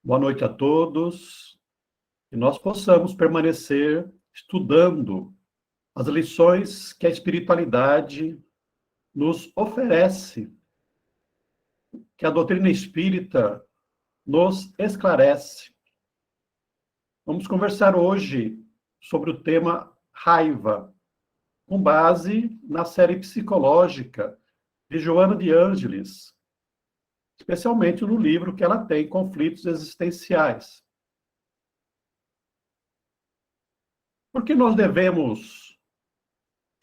Boa noite a todos. Que nós possamos permanecer estudando as lições que a espiritualidade nos oferece, que a doutrina espírita nos esclarece. Vamos conversar hoje sobre o tema raiva, com base na série psicológica de Joana de Ângeles, especialmente no livro que ela tem, Conflitos Existenciais. Por que nós devemos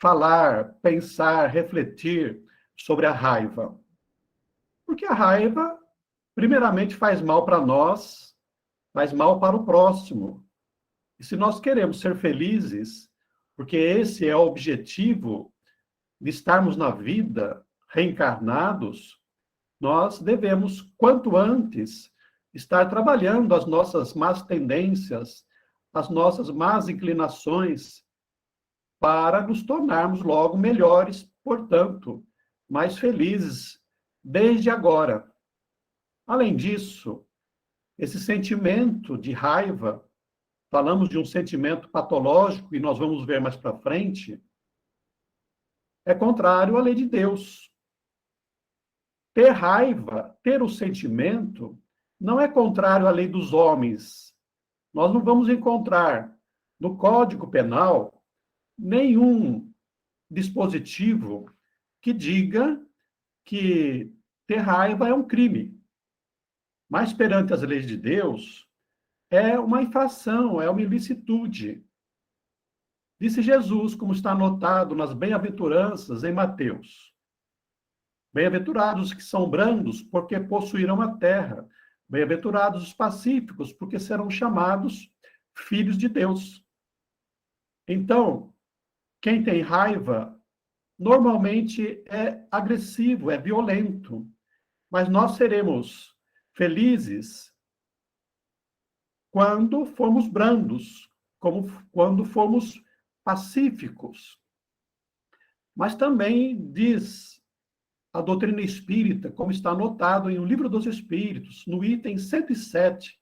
falar, pensar, refletir sobre a raiva? Porque a raiva, primeiramente, faz mal para nós, faz mal para o próximo. E se nós queremos ser felizes, porque esse é o objetivo de estarmos na vida, reencarnados, nós devemos, quanto antes, estar trabalhando as nossas más tendências, as nossas más inclinações, para nos tornarmos logo melhores, portanto, mais felizes desde agora. Além disso, esse sentimento de raiva, falamos de um sentimento patológico, e nós vamos ver mais para frente, é contrário à lei de Deus. Ter raiva, ter o sentimento, não é contrário à lei dos homens. Nós não vamos encontrar no Código Penal nenhum dispositivo que diga que ter raiva é um crime. Mas perante as leis de Deus, é uma infração, é uma ilicitude. Disse Jesus, como está anotado nas bem-aventuranças em Mateus. Bem-aventurados os que são brandos, porque possuirão a terra. Bem-aventurados os pacíficos, porque serão chamados filhos de Deus. Então, quem tem raiva, normalmente é agressivo, é violento. Mas nós seremos felizes quando formos brandos, como quando formos pacíficos. Mas também diz a doutrina espírita, como está anotado em O Livro dos Espíritos, no item 107,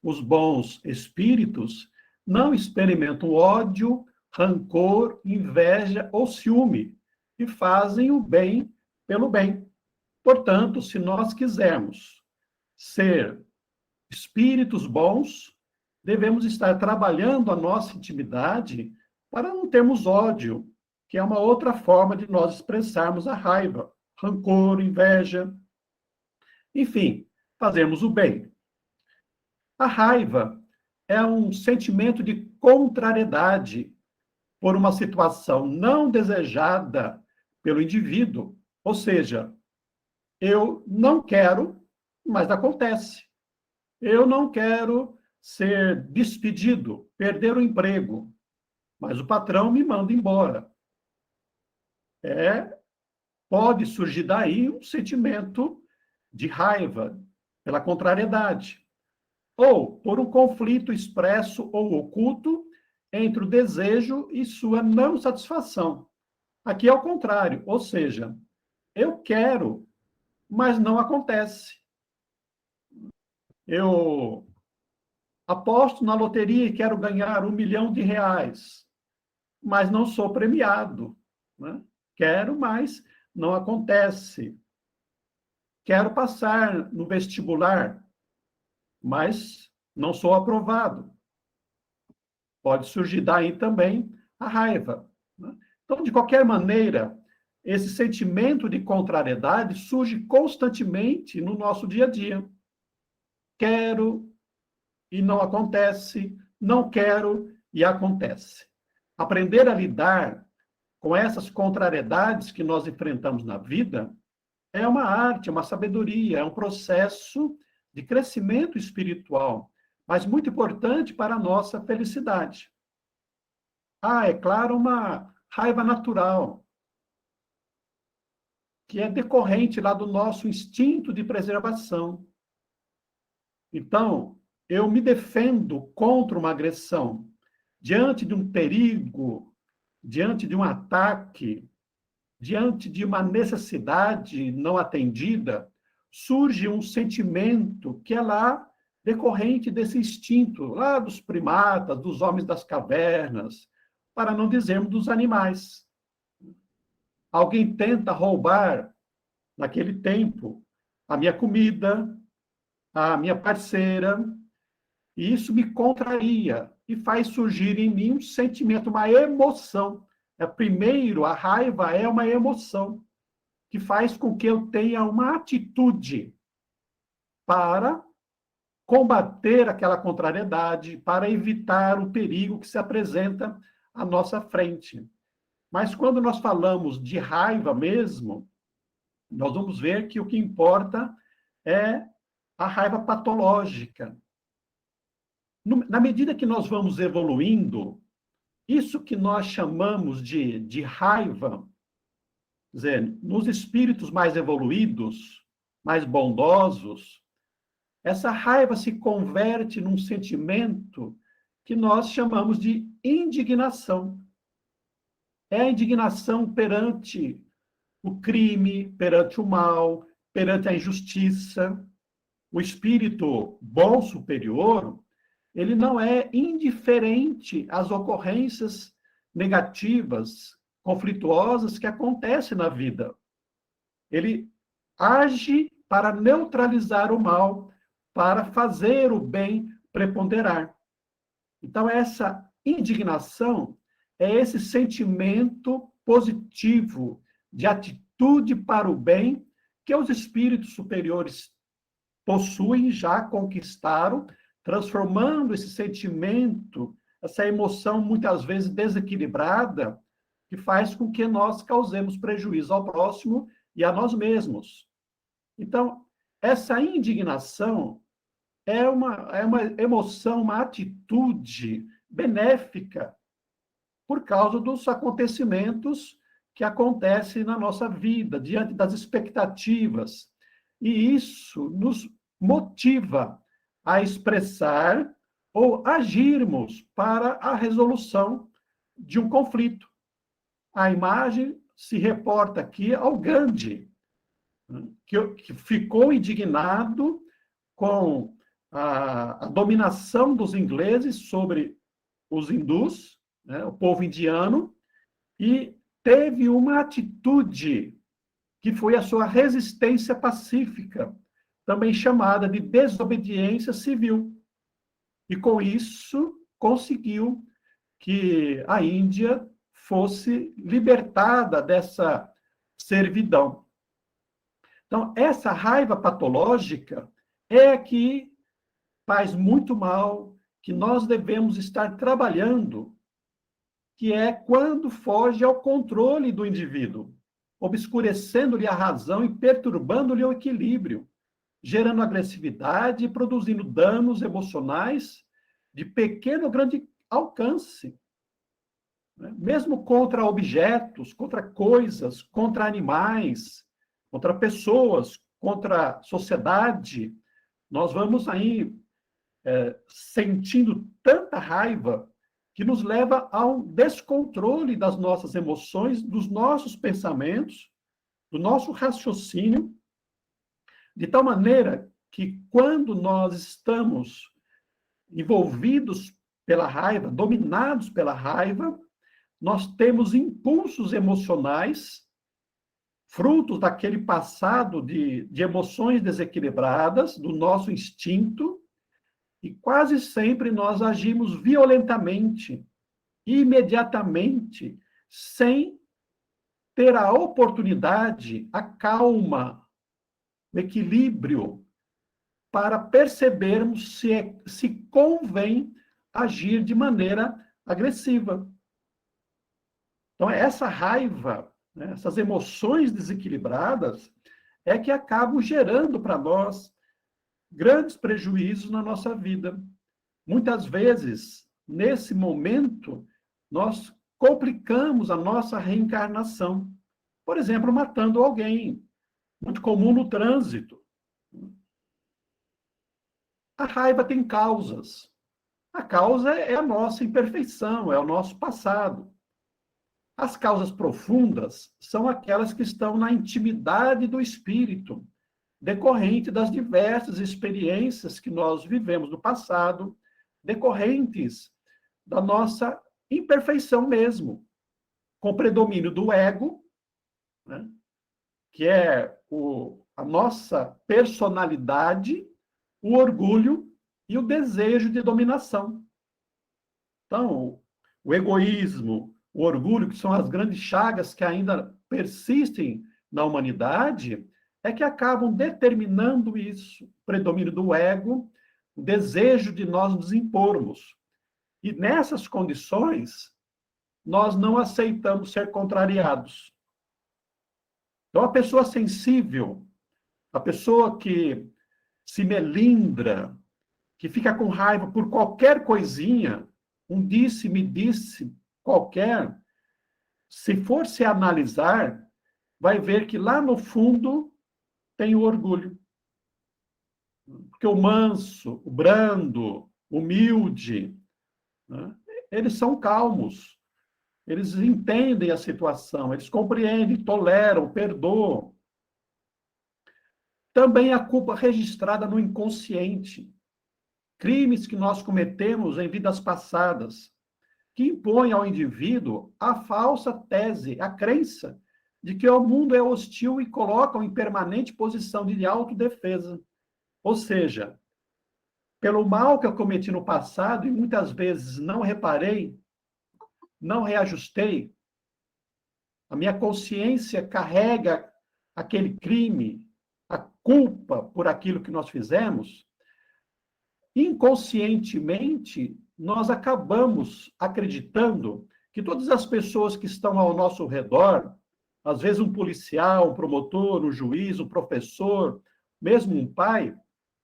os bons espíritos não experimentam ódio, rancor, inveja ou ciúme, e fazem o bem pelo bem. Portanto, se nós quisermos ser espíritos bons, devemos estar trabalhando a nossa intimidade para não termos ódio, que é uma outra forma de nós expressarmos a raiva, rancor, inveja. Enfim, fazermos o bem. A raiva é um sentimento de contrariedade por uma situação não desejada pelo indivíduo. Ou seja, eu não quero, mas acontece. Eu não quero ser despedido, perder o emprego, mas o patrão me manda embora. Pode surgir daí um sentimento de raiva pela contrariedade, ou por um conflito expresso ou oculto entre o desejo e sua não satisfação. Aqui é o contrário, ou seja, eu quero, mas não acontece. Eu aposto na loteria e quero ganhar R$ 1 milhão, mas não sou premiado, né? Quero, mas não acontece. Quero passar no vestibular, mas não sou aprovado. Pode surgir daí também a raiva, né? Então, de qualquer maneira, esse sentimento de contrariedade surge constantemente no nosso dia a dia. Quero e não acontece, não quero e acontece. Aprender a lidar com essas contrariedades que nós enfrentamos na vida é uma arte, é uma sabedoria, é um processo de crescimento espiritual, mas muito importante para a nossa felicidade. É claro, uma raiva natural, que é decorrente lá do nosso instinto de preservação. Então, eu me defendo contra uma agressão, diante de um perigo, diante de um ataque, diante de uma necessidade não atendida, surge um sentimento que é lá decorrente desse instinto lá dos primatas, dos homens das cavernas, para não dizermos dos animais. Alguém tenta roubar, naquele tempo, a minha comida, a minha parceira, e isso me contraria e faz surgir em mim um sentimento, uma emoção. Primeiro, a raiva é uma emoção que faz com que eu tenha uma atitude para combater aquela contrariedade, para evitar o perigo que se apresenta à nossa frente. Mas quando nós falamos de raiva mesmo, nós vamos ver que o que importa é a raiva patológica. Na medida que nós vamos evoluindo, isso que nós chamamos de raiva, quer dizer, nos espíritos mais evoluídos, mais bondosos, essa raiva se converte num sentimento que nós chamamos de indignação. É a indignação perante o crime, perante o mal, perante a injustiça. O espírito bom superior, ele não é indiferente às ocorrências negativas, conflituosas que acontecem na vida. Ele age para neutralizar o mal, para fazer o bem preponderar. Então, essa indignação é esse sentimento positivo de atitude para o bem que os espíritos superiores possuem, já conquistaram, transformando esse sentimento, essa emoção muitas vezes desequilibrada, que faz com que nós causemos prejuízo ao próximo e a nós mesmos. Então, essa indignação é uma emoção, uma atitude benéfica por causa dos acontecimentos que acontecem na nossa vida, diante das expectativas. E isso nos motiva a expressar ou agirmos para a resolução de um conflito. A imagem se reporta aqui ao Gandhi, que ficou indignado com a dominação dos ingleses sobre os hindus, né, o povo indiano, e teve uma atitude que foi a sua resistência pacífica, também chamada de desobediência civil. E com isso conseguiu que a Índia fosse libertada dessa servidão. Então, essa raiva patológica é que faz muito mal, que nós devemos estar trabalhando, que é quando foge ao controle do indivíduo, obscurecendo-lhe a razão e perturbando-lhe o equilíbrio, gerando agressividade e produzindo danos emocionais de pequeno ou grande alcance, né? Mesmo contra objetos, contra coisas, contra animais, contra pessoas, contra a sociedade, nós vamos aí sentindo tanta raiva que nos leva a um descontrole das nossas emoções, dos nossos pensamentos, do nosso raciocínio, de tal maneira que quando nós estamos envolvidos pela raiva, dominados pela raiva, nós temos impulsos emocionais, frutos daquele passado de emoções desequilibradas, do nosso instinto, e quase sempre nós agimos violentamente, imediatamente, sem ter a oportunidade, a calma, o equilíbrio, para percebermos se convém agir de maneira agressiva. Então, essa raiva, né, essas emoções desequilibradas, é que acabam gerando para nós grandes prejuízos na nossa vida. Muitas vezes, nesse momento, nós complicamos a nossa reencarnação. Por exemplo, matando alguém. Muito comum no trânsito. A raiva tem causas. A causa é a nossa imperfeição, é o nosso passado. As causas profundas são aquelas que estão na intimidade do espírito, decorrente das diversas experiências que nós vivemos no passado, decorrentes da nossa imperfeição mesmo, com predomínio do ego, né, que é a nossa personalidade, o orgulho e o desejo de dominação. Então, o egoísmo, o orgulho, que são as grandes chagas que ainda persistem na humanidade, é que acabam determinando isso, o predomínio do ego, o desejo de nós nos impormos. E nessas condições, nós não aceitamos ser contrariados. Então, a pessoa sensível, a pessoa que se melindra, que fica com raiva por qualquer coisinha, um disse-me disse qualquer, se for se analisar, vai ver que lá no fundo tem o orgulho. Porque o manso, o brando, o humilde, né, eles são calmos, eles entendem a situação, eles compreendem, toleram, perdoam. Também a culpa registrada no inconsciente. Crimes que nós cometemos em vidas passadas, que impõem ao indivíduo a falsa tese, a crença de que o mundo é hostil e colocam em permanente posição de autodefesa. Ou seja, pelo mal que eu cometi no passado e muitas vezes não reparei, não reajustei, a minha consciência carrega aquele crime, a culpa por aquilo que nós fizemos, inconscientemente, nós acabamos acreditando que todas as pessoas que estão ao nosso redor, às vezes um policial, um promotor, um juiz, um professor, mesmo um pai,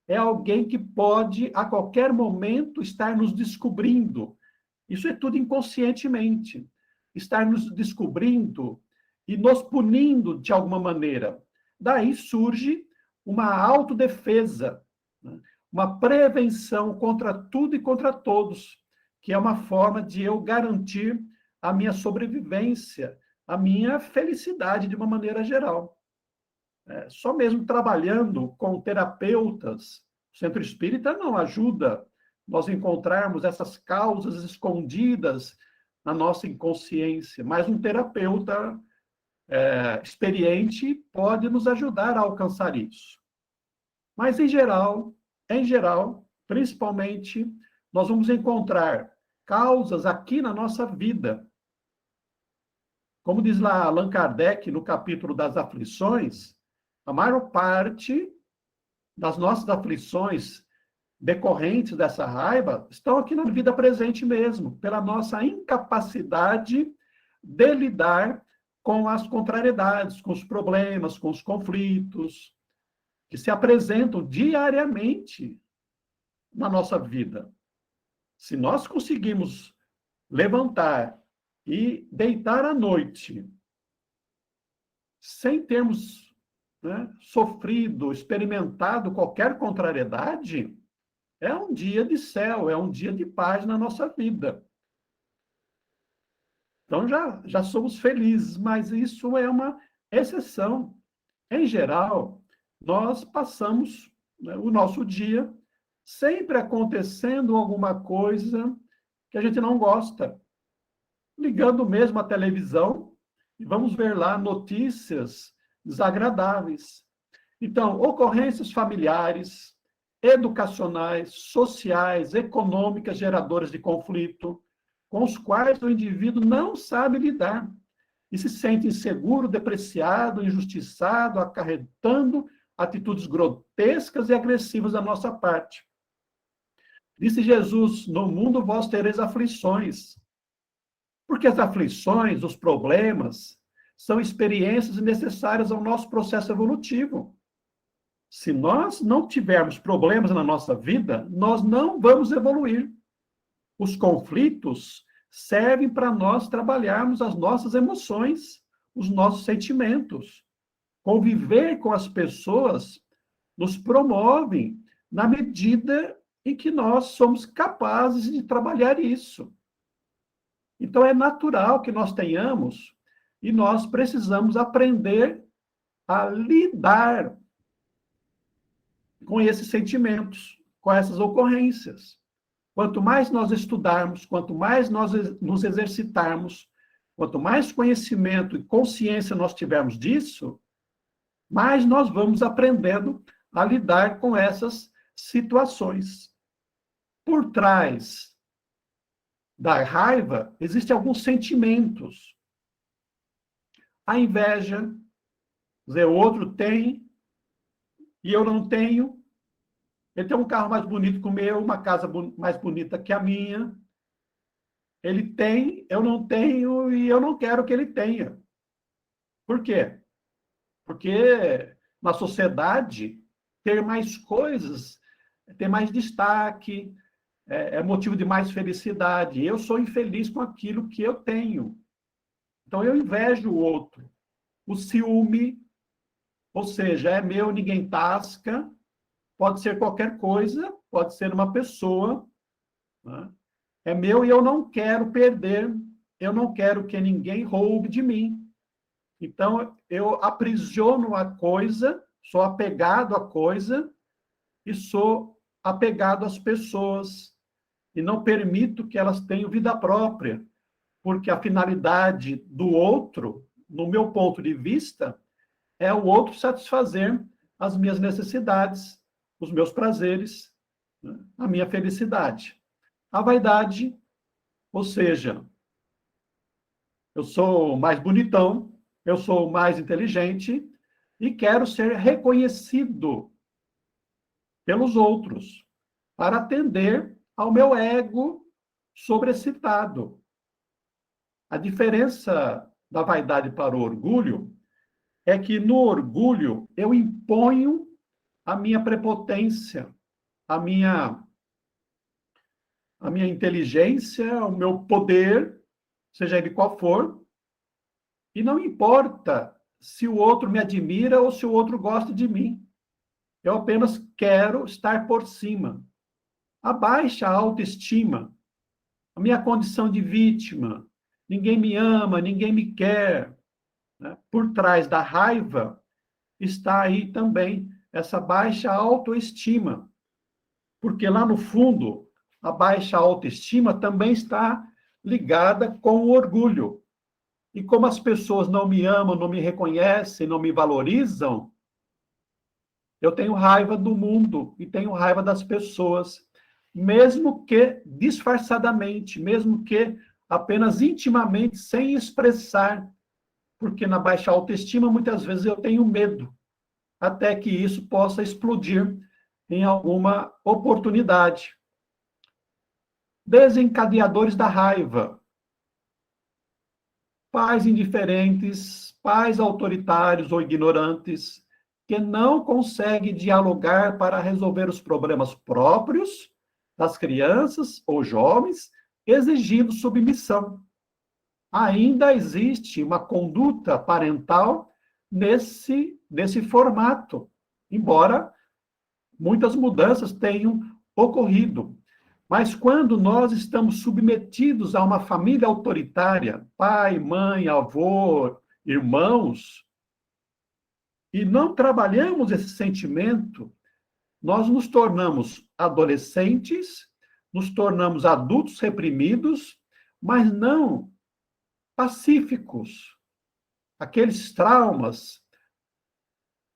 é alguém que pode, a qualquer momento, estar nos descobrindo. Isso é tudo inconscientemente. Estar nos descobrindo e nos punindo de alguma maneira. Daí surge uma autodefesa, né? Uma prevenção contra tudo e contra todos, que é uma forma de eu garantir a minha sobrevivência, a minha felicidade de uma maneira geral. Só mesmo trabalhando com terapeutas, o Centro Espírita não ajuda nós encontrarmos essas causas escondidas na nossa inconsciência, mas um terapeuta experiente pode nos ajudar a alcançar isso. Mas, em geral, principalmente, nós vamos encontrar causas aqui na nossa vida. Como diz lá Allan Kardec, no capítulo das aflições, a maior parte das nossas aflições decorrentes dessa raiva estão aqui na vida presente mesmo, pela nossa incapacidade de lidar com as contrariedades, com os problemas, com os conflitos, que se apresentam diariamente na nossa vida. Se nós conseguimos levantar e deitar à noite sem termos, né, sofrido, experimentado qualquer contrariedade, é um dia de céu, é um dia de paz na nossa vida. Então já somos felizes, mas isso é uma exceção. Em geral, nós passamos, né, o nosso dia sempre acontecendo alguma coisa que a gente não gosta. Ligando mesmo a televisão e vamos ver lá notícias desagradáveis. Então, ocorrências familiares, educacionais, sociais, econômicas, geradoras de conflito, com os quais o indivíduo não sabe lidar e se sente inseguro, depreciado, injustiçado, acarretando atitudes grotescas e agressivas da nossa parte. Disse Jesus: no mundo vós tereis aflições. Porque as aflições, os problemas, são experiências necessárias ao nosso processo evolutivo. Se nós não tivermos problemas na nossa vida, nós não vamos evoluir. Os conflitos servem para nós trabalharmos as nossas emoções, os nossos sentimentos. Conviver com as pessoas nos promove na medida em que nós somos capazes de trabalhar isso. Então, é natural que nós tenhamos e nós precisamos aprender a lidar com esses sentimentos, com essas ocorrências. Quanto mais nós estudarmos, quanto mais nós nos exercitarmos, quanto mais conhecimento e consciência nós tivermos disso, mais nós vamos aprendendo a lidar com essas situações. Por trás da raiva, existem alguns sentimentos. A inveja, quer dizer, o outro tem e eu não tenho. Ele tem um carro mais bonito que o meu, uma casa mais bonita que a minha. Ele tem, eu não tenho e eu não quero que ele tenha. Por quê? Porque na sociedade, ter mais coisas, ter mais destaque, é motivo de mais felicidade. Eu sou infeliz com aquilo que eu tenho. Então, eu invejo o outro. O ciúme, ou seja, é meu, ninguém tasca, pode ser qualquer coisa, pode ser uma pessoa, né? É meu e eu não quero perder, eu não quero que ninguém roube de mim. Então, eu aprisiono a coisa, sou apegado à coisa e sou apegado às pessoas. E não permito que elas tenham vida própria, porque a finalidade do outro, no meu ponto de vista, é o outro satisfazer as minhas necessidades, os meus prazeres, né? A minha felicidade. A vaidade, ou seja, eu sou mais bonitão, eu sou mais inteligente e quero ser reconhecido pelos outros para atender ao meu ego sobrecitado. A diferença da vaidade para o orgulho é que no orgulho eu imponho a minha prepotência, a minha inteligência, o meu poder, seja ele qual for, e não importa se o outro me admira ou se o outro gosta de mim. Eu apenas quero estar por cima. A baixa autoestima, a minha condição de vítima, ninguém me ama, ninguém me quer, né? Por trás da raiva está aí também essa baixa autoestima, porque lá no fundo, a baixa autoestima também está ligada com o orgulho. E como as pessoas não me amam, não me reconhecem, não me valorizam, eu tenho raiva do mundo e tenho raiva das pessoas, mesmo que disfarçadamente, mesmo que apenas intimamente, sem expressar, porque na baixa autoestima, muitas vezes eu tenho medo, até que isso possa explodir em alguma oportunidade. Desencadeadores da raiva. Pais indiferentes, pais autoritários ou ignorantes, que não conseguem dialogar para resolver os problemas próprios das crianças ou jovens, exigindo submissão. Ainda existe uma conduta parental nesse formato, embora muitas mudanças tenham ocorrido. Mas quando nós estamos submetidos a uma família autoritária, pai, mãe, avô, irmãos, e não trabalhamos esse sentimento, nós nos tornamos adolescentes, nos tornamos adultos reprimidos, mas não pacíficos. Aqueles traumas,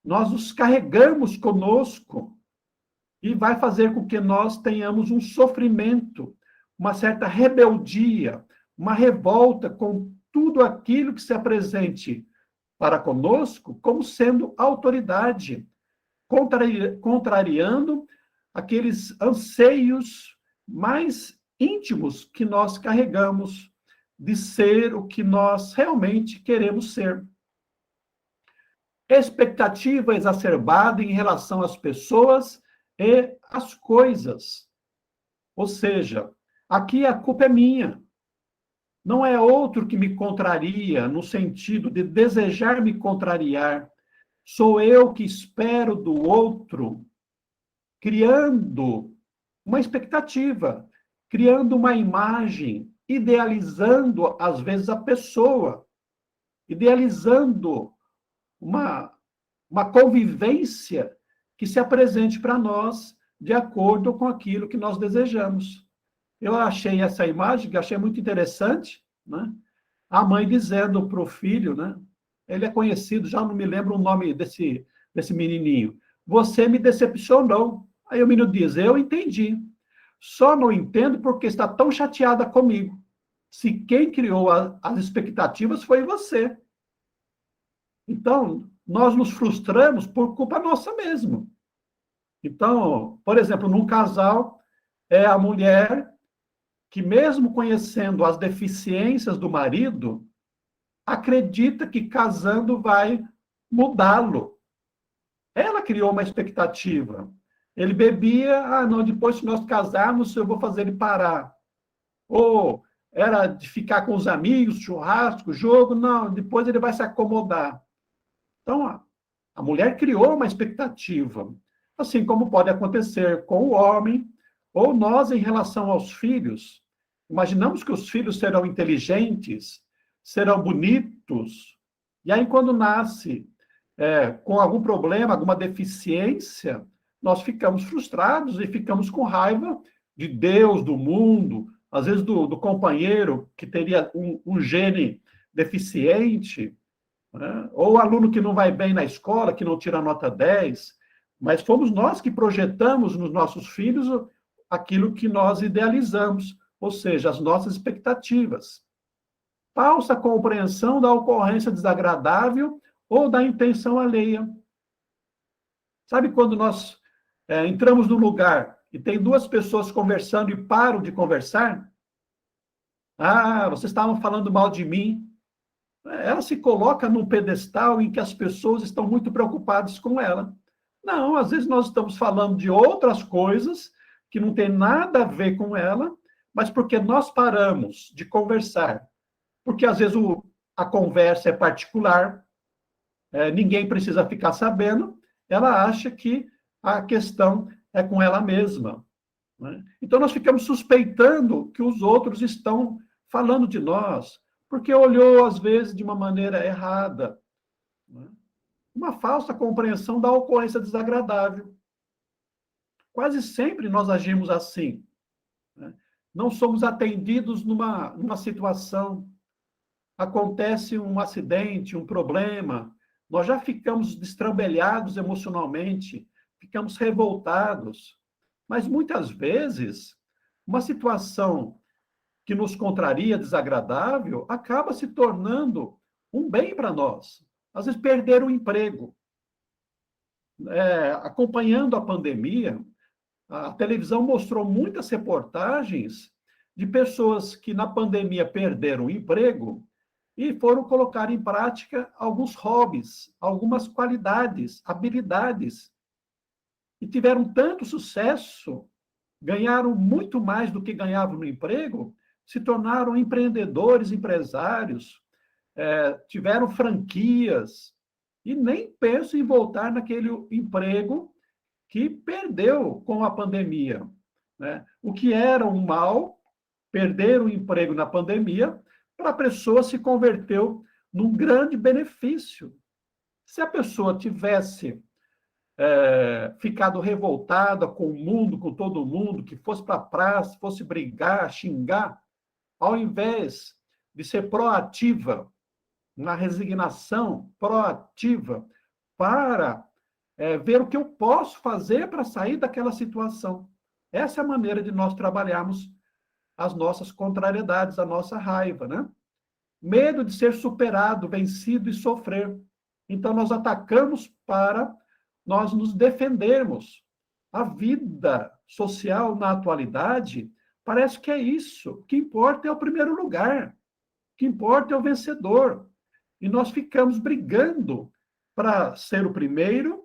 nós os carregamos conosco e vai fazer com que nós tenhamos um sofrimento, uma certa rebeldia, uma revolta com tudo aquilo que se apresente para conosco como sendo autoridade, contrariando aqueles anseios mais íntimos que nós carregamos de ser o que nós realmente queremos ser. Expectativa exacerbada em relação às pessoas e às coisas. Ou seja, aqui a culpa é minha. Não é outro que me contraria, no sentido de desejar me contrariar. Sou eu que espero do outro, criando uma expectativa, criando uma imagem, idealizando, às vezes, a pessoa, idealizando uma convivência que se apresente para nós de acordo com aquilo que nós desejamos. Eu achei essa imagem, que achei muito interessante, né? A mãe dizendo para o filho, né? Ele é conhecido, já não me lembro o nome desse menininho. Você me decepcionou. Aí o menino diz, eu entendi. Só não entendo porque está tão chateada comigo. Se quem criou as expectativas foi você. Então, nós nos frustramos por culpa nossa mesmo. Então, por exemplo, num casal, é a mulher que, mesmo conhecendo as deficiências do marido, acredita que casando vai mudá-lo. Ela criou uma expectativa. Ele bebia, não, depois que nós casarmos, eu vou fazer ele parar. Ou era de ficar com os amigos, churrasco, jogo, não, depois ele vai se acomodar. Então, a mulher criou uma expectativa, assim como pode acontecer com o homem, ou nós em relação aos filhos. Imaginamos que os filhos serão inteligentes, serão bonitos, e aí quando nasce com algum problema, alguma deficiência, nós ficamos frustrados e ficamos com raiva de Deus, do mundo, às vezes do companheiro que teria um gene deficiente, né? Ou o aluno que não vai bem na escola, que não tira nota 10, mas fomos nós que projetamos nos nossos filhos aquilo que nós idealizamos, ou seja, as nossas expectativas. Falsa compreensão da ocorrência desagradável ou da intenção alheia. Sabe quando nós entramos num lugar e tem duas pessoas conversando e param de conversar? Vocês estavam falando mal de mim. Ela se coloca num pedestal em que as pessoas estão muito preocupadas com ela. Não, às vezes nós estamos falando de outras coisas que não tem nada a ver com ela, mas porque nós paramos de conversar, porque às vezes a conversa é particular, ninguém precisa ficar sabendo, ela acha que a questão é com ela mesma, né? Então nós ficamos suspeitando que os outros estão falando de nós, porque olhou, às vezes, de uma maneira errada. Né? Uma falsa compreensão da ocorrência desagradável. Quase sempre nós agimos assim. Né? Não somos atendidos numa situação. Acontece um acidente, um problema, nós já ficamos destrambelhados emocionalmente, ficamos revoltados. Mas, muitas vezes, uma situação que nos contraria, desagradável, acaba se tornando um bem para nós. Às vezes, perder o emprego. Acompanhando a pandemia, a televisão mostrou muitas reportagens de pessoas que, na pandemia, perderam o emprego e foram colocar em prática alguns hobbies, algumas qualidades, habilidades. E tiveram tanto sucesso, ganharam muito mais do que ganhavam no emprego, se tornaram empreendedores, empresários, tiveram franquias, e nem pensam em voltar naquele emprego que perdeu com a pandemia. Né? O que era um mal, perder o emprego na pandemia, para a pessoa se converteu num grande benefício. Se a pessoa tivesse ficado revoltada com o mundo, com todo mundo, que fosse para a praça, fosse brigar, xingar, ao invés de ser proativa, na resignação, proativa, para ver o que eu posso fazer para sair daquela situação. Essa é a maneira de nós trabalharmos as nossas contrariedades, a nossa raiva, né? Medo de ser superado, vencido e sofrer. Então, nós atacamos para nós nos defendermos. A vida social na atualidade parece que é isso. O que importa é o primeiro lugar. O que importa é o vencedor. E nós ficamos brigando para ser o primeiro,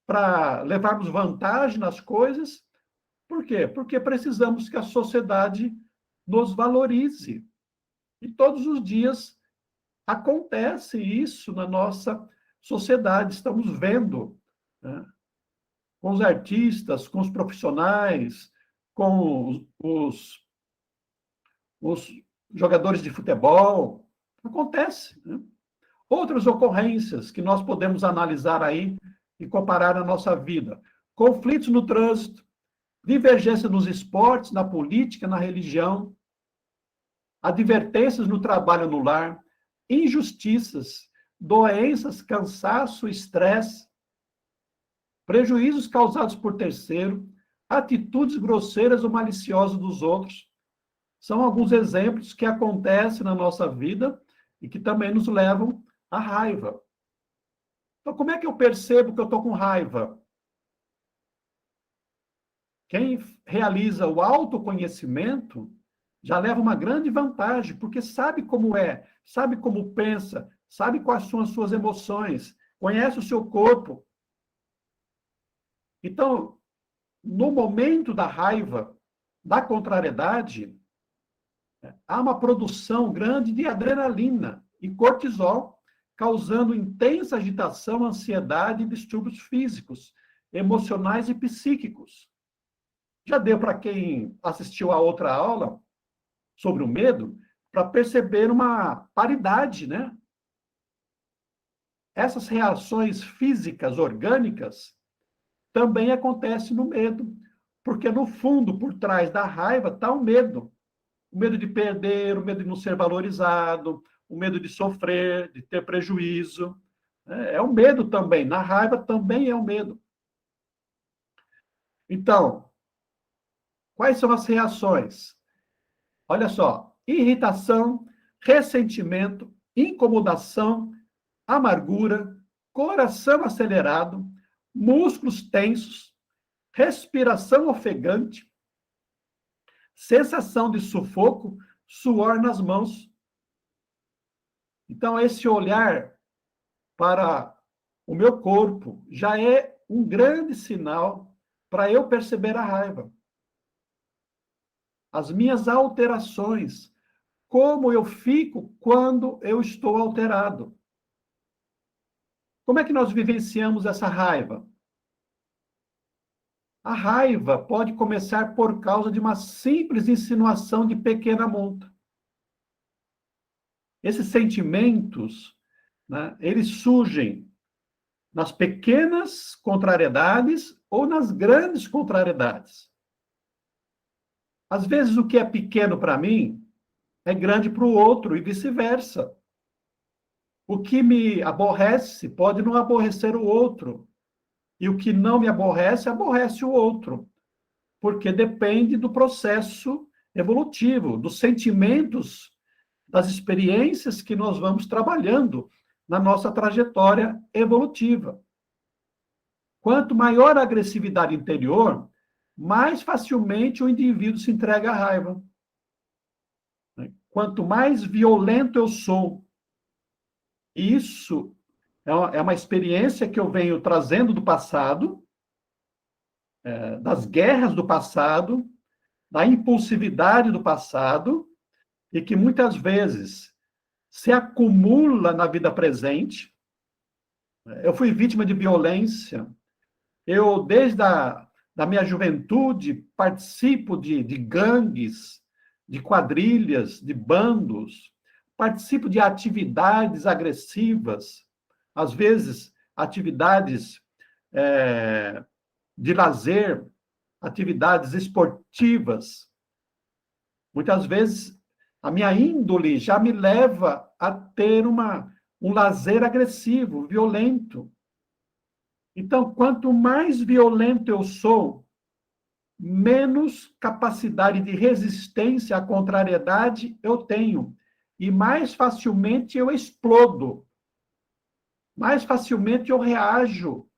para levarmos vantagem nas coisas. Por quê? Porque precisamos que a sociedade nos valorize. E todos os dias acontece isso na nossa sociedade. Estamos vendo, né? Com os artistas, com os profissionais, com os jogadores de futebol. Acontece, né? Outras ocorrências que nós podemos analisar aí e comparar a nossa vida. Conflitos no trânsito, divergência nos esportes, na política, na religião, advertências no trabalho no lar, injustiças, doenças, cansaço, estresse, prejuízos causados por terceiro, atitudes grosseiras ou maliciosas dos outros. São alguns exemplos que acontecem na nossa vida e que também nos levam à raiva. Então, como é que eu percebo que eu estou com raiva? Quem realiza o autoconhecimento já leva uma grande vantagem, porque sabe como é, sabe como pensa, sabe quais são as suas emoções, conhece o seu corpo. Então, no momento da raiva, da contrariedade, há uma produção grande de adrenalina e cortisol, causando intensa agitação, ansiedade e distúrbios físicos, emocionais e psíquicos. Já deu para quem assistiu a outra aula sobre o medo, para perceber uma paridade, né? Essas reações físicas, orgânicas, também acontecem no medo, porque no fundo, por trás da raiva, está o medo. O medo de perder, o medo de não ser valorizado, o medo de sofrer, de ter prejuízo. É o medo também. Na raiva também é o medo. Então, quais são as reações? Olha só, irritação, ressentimento, incomodação, amargura, coração acelerado, músculos tensos, respiração ofegante, sensação de sufoco, suor nas mãos. Então, esse olhar para o meu corpo já é um grande sinal para eu perceber a raiva. As minhas alterações, como eu fico quando eu estou alterado. Como é que nós vivenciamos essa raiva? A raiva pode começar por causa de uma simples insinuação de pequena monta. Esses sentimentos, né, eles surgem nas pequenas contrariedades ou nas grandes contrariedades. Às vezes, o que é pequeno para mim é grande para o outro e vice-versa. O que me aborrece pode não aborrecer o outro. E o que não me aborrece, aborrece o outro. Porque depende do processo evolutivo, dos sentimentos, das experiências que nós vamos trabalhando na nossa trajetória evolutiva. Quanto maior a agressividade interior, mais facilmente o indivíduo se entrega à raiva. Quanto mais violento eu sou, isso é uma experiência que eu venho trazendo do passado, das guerras do passado, da impulsividade do passado, e que muitas vezes se acumula na vida presente. Eu fui vítima de violência. Eu, desde da minha juventude, participo de gangues, de quadrilhas, de bandos, participo de atividades agressivas, às vezes atividades de lazer, atividades esportivas. Muitas vezes a minha índole já me leva a ter um lazer agressivo, violento. Então, quanto mais violento eu sou, menos capacidade de resistência à contrariedade eu tenho. E mais facilmente eu explodo. Mais facilmente eu reajo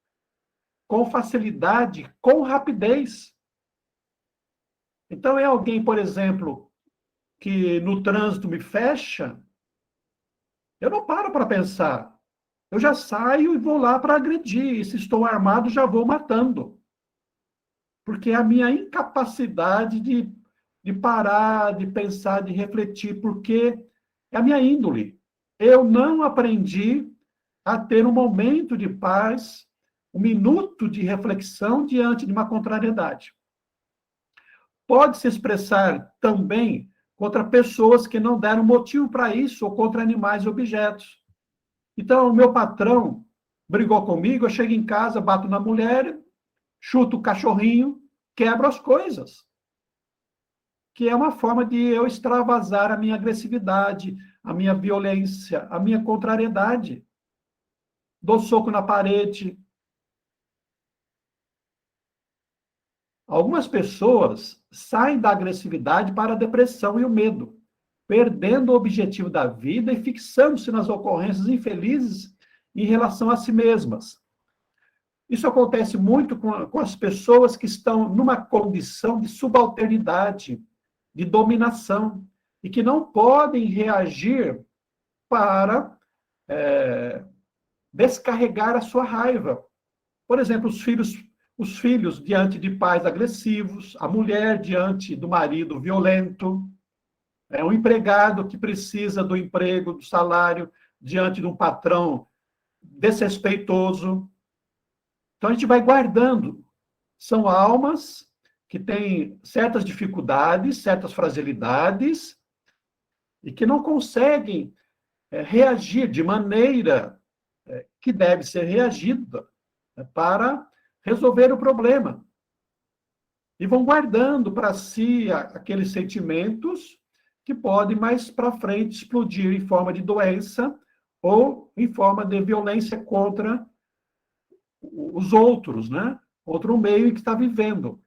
com facilidade, com rapidez. Então, é alguém, por exemplo, que no trânsito me fecha, eu não paro para pensar. Eu já saio e vou lá para agredir. E se estou armado, já vou matando. Porque é a minha incapacidade de parar, de pensar, de refletir, porque é a minha índole. Eu não aprendi a ter um momento de paz, um minuto de reflexão diante de uma contrariedade. Pode se expressar também contra pessoas que não deram motivo para isso, ou contra animais e objetos. Então, o meu patrão, brigou comigo, eu chego em casa, bato na mulher, chuto o cachorrinho, quebro as coisas. Que é uma forma de eu extravasar a minha agressividade, a minha violência, a minha contrariedade. Dou soco na parede. Algumas pessoas saem da agressividade para a depressão e o medo, perdendo o objetivo da vida e fixando-se nas ocorrências infelizes em relação a si mesmas. Isso acontece muito com as pessoas que estão numa condição de subalternidade, de dominação, e que não podem reagir para descarregar a sua raiva. Por exemplo, os filhos diante de pais agressivos, a mulher diante do marido violento, um empregado que precisa do emprego, do salário, diante de um patrão desrespeitoso. Então, a gente vai guardando. São almas que têm certas dificuldades, certas fragilidades, e que não conseguem reagir de maneira que deve ser reagida para resolver o problema. E vão guardando para si aqueles sentimentos que podem mais para frente explodir em forma de doença ou em forma de violência contra os outros, né? Outro meio em que está vivendo.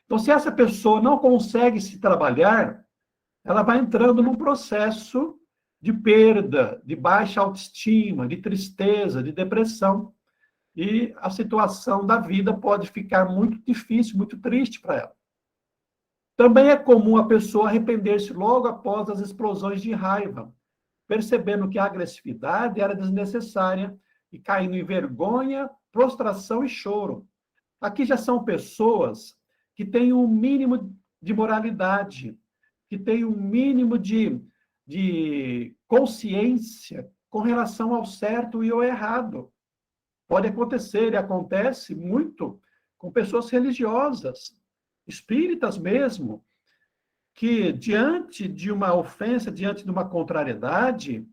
Então, se essa pessoa não consegue se trabalhar, ela vai entrando num processo de perda, de baixa autoestima, de tristeza, de depressão. E a situação da vida pode ficar muito difícil, muito triste para ela. Também é comum a pessoa arrepender-se logo após as explosões de raiva, percebendo que a agressividade era desnecessária e caindo em vergonha, prostração e choro. Aqui já são pessoas que têm um mínimo de moralidade, que têm um mínimo de consciência com relação ao certo e ao errado. Pode acontecer, e acontece muito com pessoas religiosas, espíritas mesmo, que diante de uma ofensa, diante de uma contrariedade,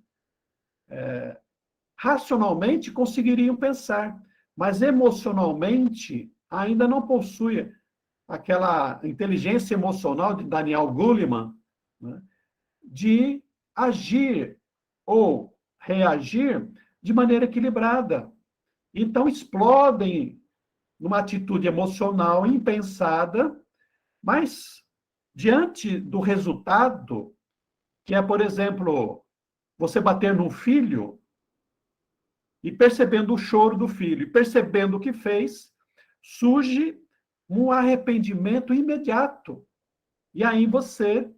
racionalmente conseguiriam pensar, mas emocionalmente ainda não possui aquela inteligência emocional de Daniel Goleman, né, de agir ou reagir de maneira equilibrada. Então, explodem numa atitude emocional impensada, mas diante do resultado, que é, por exemplo, você bater num filho e percebendo o choro do filho, e percebendo o que fez, surge um arrependimento imediato. E aí você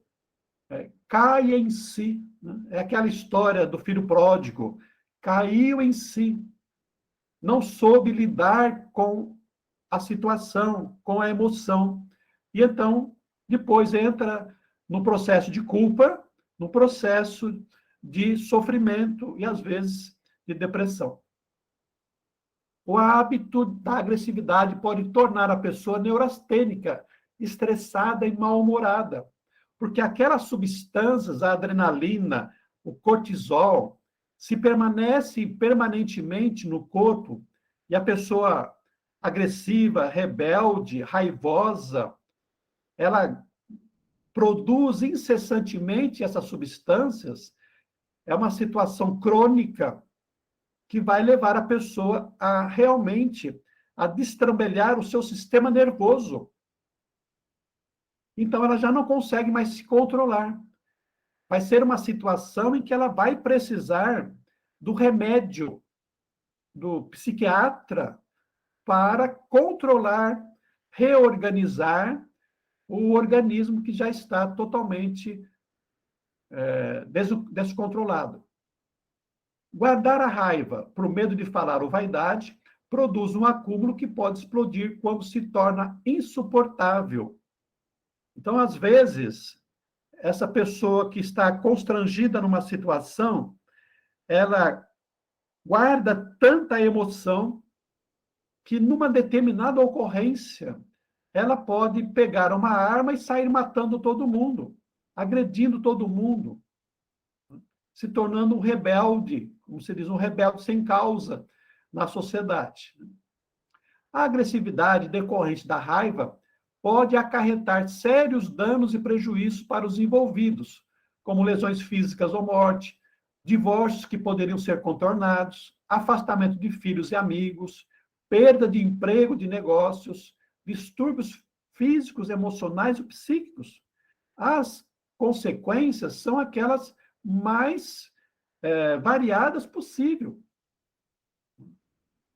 cai em si. Né? É aquela história do filho pródigo. Caiu em si. Não soube lidar com a situação, com a emoção. E então, depois entra no processo de culpa, no processo de sofrimento e, às vezes, de depressão. O hábito da agressividade pode tornar a pessoa neurastênica, estressada e mal-humorada, porque aquelas substâncias, a adrenalina, o cortisol, se permanece permanentemente no corpo e a pessoa agressiva, rebelde, raivosa, ela produz incessantemente essas substâncias, é uma situação crônica que vai levar a pessoa a realmente a destrambelhar o seu sistema nervoso. Então, ela já não consegue mais se controlar. Vai ser uma situação em que ela vai precisar do remédio do psiquiatra para controlar, reorganizar o organismo que já está totalmente descontrolado. Guardar a raiva por medo de falar ou vaidade produz um acúmulo que pode explodir quando se torna insuportável. Então, às vezes, essa pessoa que está constrangida numa situação, ela guarda tanta emoção que numa determinada ocorrência, ela pode pegar uma arma e sair matando todo mundo, agredindo todo mundo, se tornando um rebelde, como se diz, um rebelde sem causa, na sociedade. A agressividade decorrente da raiva pode acarretar sérios danos e prejuízos para os envolvidos, como lesões físicas ou morte, divórcios que poderiam ser contornados, afastamento de filhos e amigos, perda de emprego, de negócios, distúrbios físicos, emocionais e psíquicos. As consequências são aquelas mais variadas possível.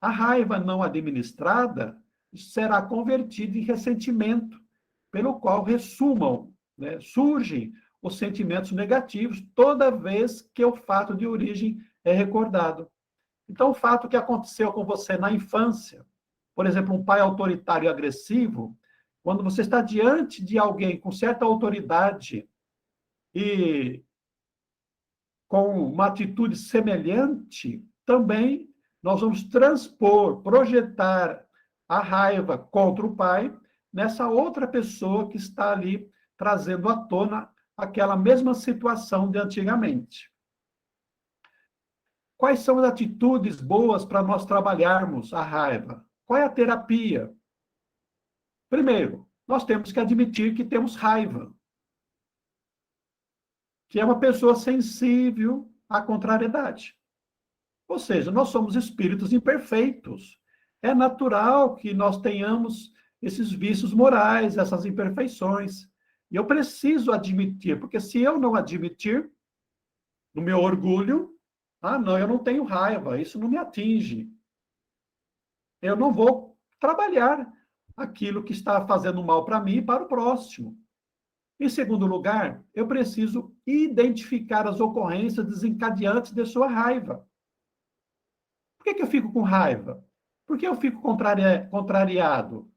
A raiva não administrada será convertida em ressentimento, pelo qual surgem os sentimentos negativos toda vez que o fato de origem é recordado. Então, o fato que aconteceu com você na infância, por exemplo, um pai autoritário e agressivo, quando você está diante de alguém com certa autoridade e com uma atitude semelhante, também nós vamos transpor, projetar a raiva contra o pai nessa outra pessoa que está ali trazendo à tona aquela mesma situação de antigamente. Quais são as atitudes boas para nós trabalharmos a raiva? Qual é a terapia? Primeiro, nós temos que admitir que temos raiva, que é uma pessoa sensível à contrariedade. Ou seja, nós somos espíritos imperfeitos. É natural que nós tenhamos esses vícios morais, essas imperfeições. E eu preciso admitir, porque se eu não admitir, no meu orgulho, não, eu não tenho raiva, isso não me atinge. Eu não vou trabalhar aquilo que está fazendo mal para mim e para o próximo. Em segundo lugar, eu preciso identificar as ocorrências desencadeantes de sua raiva. Por que eu fico com raiva? Por que eu fico contrariado?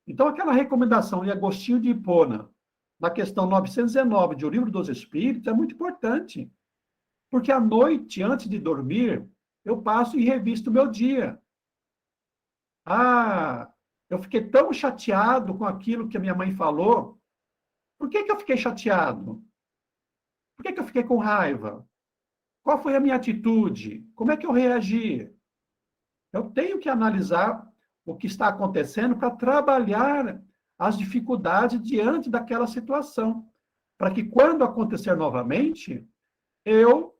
Então, aquela recomendação de Agostinho de Hipona, na questão 919 de O Livro dos Espíritos, é muito importante. Porque à noite, antes de dormir, eu passo e revisto o meu dia. Eu fiquei tão chateado com aquilo que a minha mãe falou. Por que eu fiquei chateado? Por que eu fiquei com raiva? Qual foi a minha atitude? Como é que eu reagi? Eu tenho que analisar o que está acontecendo para trabalhar as dificuldades diante daquela situação, para que quando acontecer novamente, eu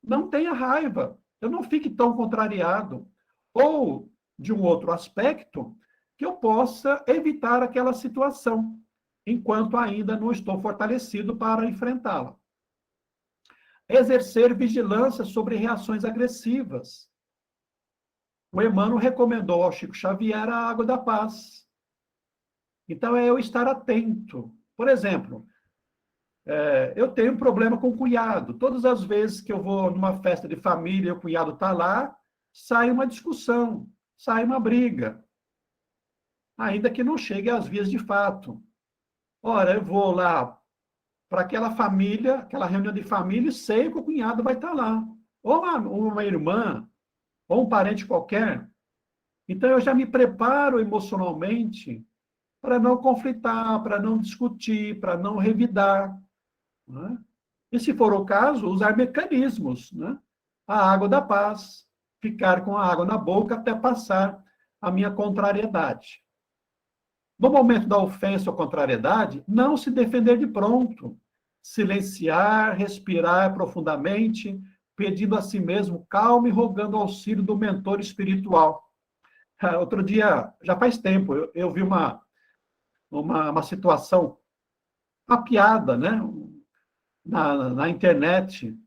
não tenha raiva, eu não fique tão contrariado. Ou, de um outro aspecto, que eu possa evitar aquela situação, enquanto ainda não estou fortalecido para enfrentá-la. Exercer vigilância sobre reações agressivas. O Emmanuel recomendou ao Chico Xavier a água da paz. Então, é eu estar atento. Por exemplo, eu tenho um problema com o cunhado. Todas as vezes que eu vou numa festa de família e o cunhado está lá, sai uma discussão, sai uma briga. Ainda que não chegue às vias de fato. Ora, eu vou lá para aquela família, aquela reunião de família, e sei que o cunhado vai estar lá. Ou uma irmã, ou um parente qualquer. Então, eu já me preparo emocionalmente para não conflitar, para não discutir, para não revidar. Né? E, se for o caso, usar mecanismos. Né? A água da paz, ficar com a água na boca até passar a minha contrariedade. No momento da ofensa ou contrariedade, não se defender de pronto. Silenciar, respirar profundamente, pedindo a si mesmo calma e rogando auxílio do mentor espiritual. Outro dia, já faz tempo, eu vi uma situação, uma piada, né? Na internet.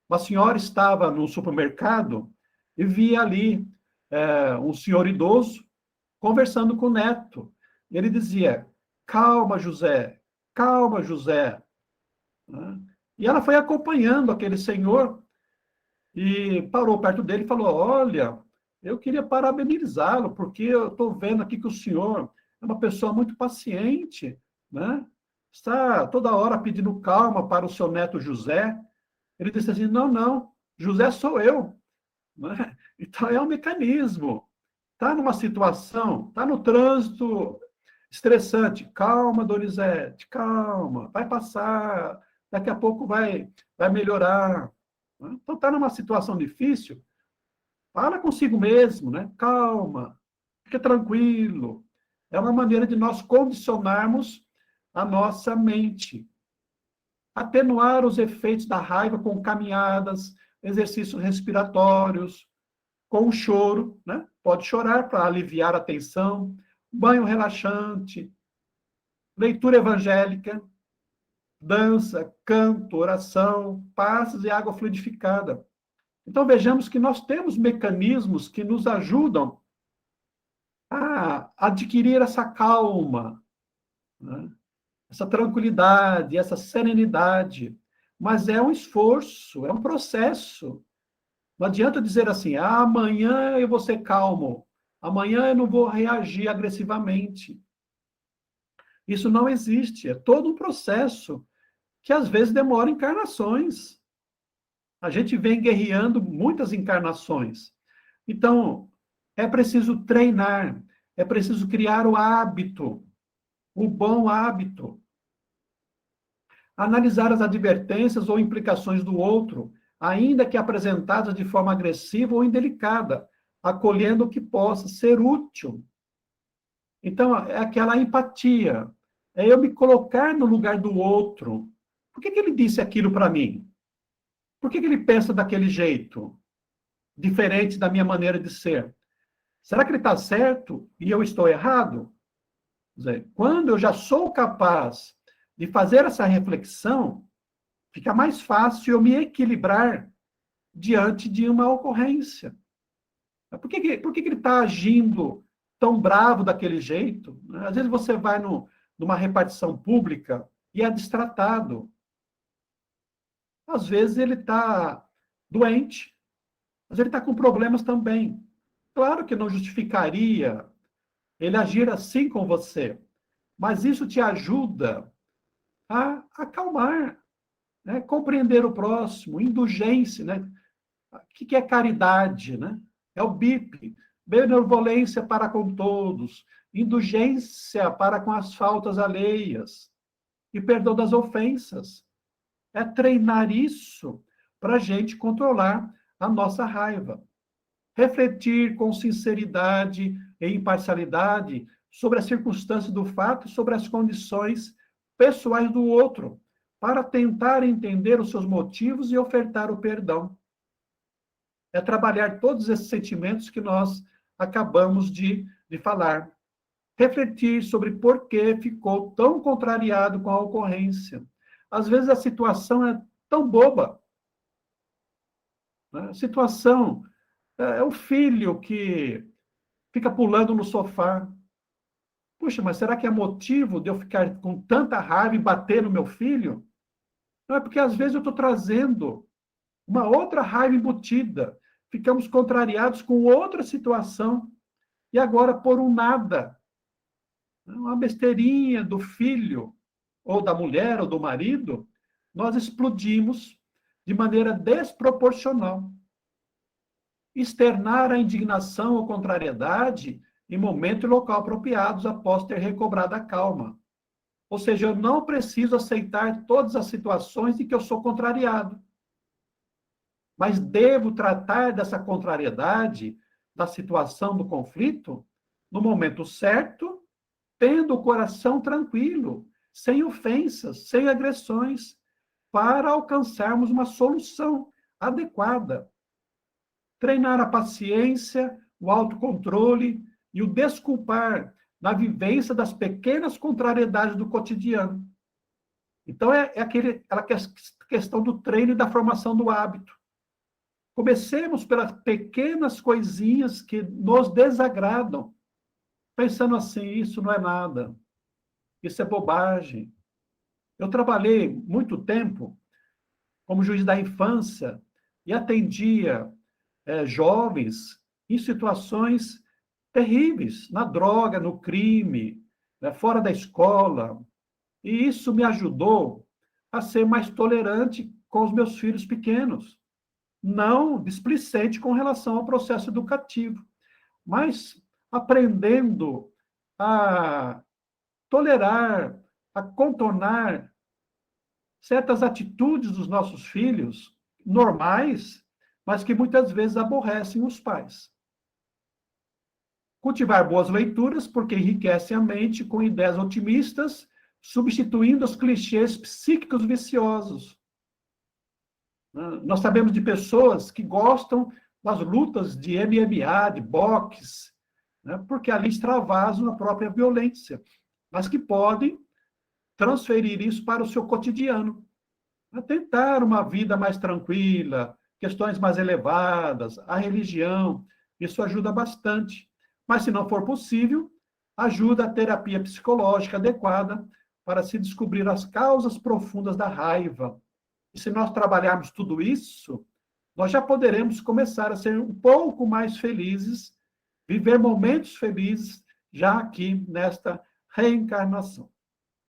Uma senhora estava no supermercado e via ali um senhor idoso conversando com o neto. Ele dizia, calma, José, calma, José. E ela foi acompanhando aquele senhor e parou perto dele e falou, olha, eu queria parabenizá-lo, porque eu estou vendo aqui que o senhor é uma pessoa muito paciente, né? Está toda hora pedindo calma para o seu neto José. Ele disse assim, não, José sou eu. Né? Então, é um mecanismo. Está numa situação, está no trânsito estressante. Calma, Donizete, calma, vai passar, daqui a pouco vai melhorar. Então, está numa situação difícil, Fala consigo mesmo, né? Calma, fica tranquilo. É uma maneira de nós condicionarmos a nossa mente. Atenuar os efeitos da raiva com caminhadas, exercícios respiratórios, com o choro, né? Pode chorar para aliviar a tensão, banho relaxante, leitura evangélica, dança, canto, oração, passes e água fluidificada. Então vejamos que nós temos mecanismos que nos ajudam a adquirir essa calma, né? Essa tranquilidade, essa serenidade. Mas é um esforço, é um processo. Não adianta dizer assim, amanhã eu vou ser calmo, amanhã eu não vou reagir agressivamente. Isso não existe, é todo um processo que às vezes demora encarnações. A gente vem guerreando muitas encarnações. Então, é preciso treinar, é preciso criar o hábito, o bom hábito. Analisar as advertências ou implicações do outro, ainda que apresentadas de forma agressiva ou indelicada, acolhendo o que possa ser útil. Então, é aquela empatia, é eu me colocar no lugar do outro. Por que ele disse aquilo para mim? Por que ele pensa daquele jeito, diferente da minha maneira de ser? Será que ele está certo e eu estou errado? Quer dizer, quando eu já sou capaz de fazer essa reflexão, fica mais fácil eu me equilibrar diante de uma ocorrência. Por que ele está agindo tão bravo daquele jeito? Às vezes você vai numa repartição pública e é destratado. Às vezes ele está doente, mas ele está com problemas também. Claro que não justificaria ele agir assim com você, mas isso te ajuda a acalmar, né? Compreender o próximo, indulgência, né? O que é caridade, né? É o BIP, benevolência para com todos, indulgência para com as faltas alheias e perdão das ofensas. É treinar isso para a gente controlar a nossa raiva. Refletir com sinceridade e imparcialidade sobre as circunstâncias do fato e sobre as condições pessoais do outro, para tentar entender os seus motivos e ofertar o perdão. É trabalhar todos esses sentimentos que nós acabamos de falar. Refletir sobre por que ficou tão contrariado com a ocorrência. Às vezes a situação é tão boba, né? A situação é o filho que fica pulando no sofá. Puxa, mas será que é motivo de eu ficar com tanta raiva e bater no meu filho? Não, é porque às vezes eu estou trazendo uma outra raiva embutida. Ficamos contrariados com outra situação. E agora, por um nada, uma besteirinha do filho, ou da mulher, ou do marido, nós explodimos de maneira desproporcional. Externar a indignação ou contrariedade em momento e local apropriados após ter recobrado a calma. Ou seja, eu não preciso aceitar todas as situações em que eu sou contrariado. Mas devo tratar dessa contrariedade, da situação do conflito, no momento certo, tendo o coração tranquilo, sem ofensas, sem agressões, para alcançarmos uma solução adequada. Treinar a paciência, o autocontrole e o desculpar na vivência das pequenas contrariedades do cotidiano. Então, aquela questão do treino e da formação do hábito. Comecemos pelas pequenas coisinhas que nos desagradam, pensando assim, isso não é nada, isso é bobagem. Eu trabalhei muito tempo como juiz da infância e atendia jovens em situações terríveis, na droga, no crime, né, fora da escola. E isso me ajudou a ser mais tolerante com os meus filhos pequenos. Não displicente com relação ao processo educativo, mas aprendendo a tolerar, a contornar certas atitudes dos nossos filhos, normais, mas que muitas vezes aborrecem os pais. Cultivar boas leituras, porque enriquecem a mente com ideias otimistas, substituindo os clichês psíquicos viciosos. Nós sabemos de pessoas que gostam das lutas de MMA, de boxe, né, porque ali extravasam a própria violência, mas que podem transferir isso para o seu cotidiano, a tentar uma vida mais tranquila, questões mais elevadas, a religião, isso ajuda bastante. Mas, se não for possível, ajuda a terapia psicológica adequada para se descobrir as causas profundas da raiva. E se nós trabalharmos tudo isso, nós já poderemos começar a ser um pouco mais felizes, viver momentos felizes já aqui nesta reencarnação.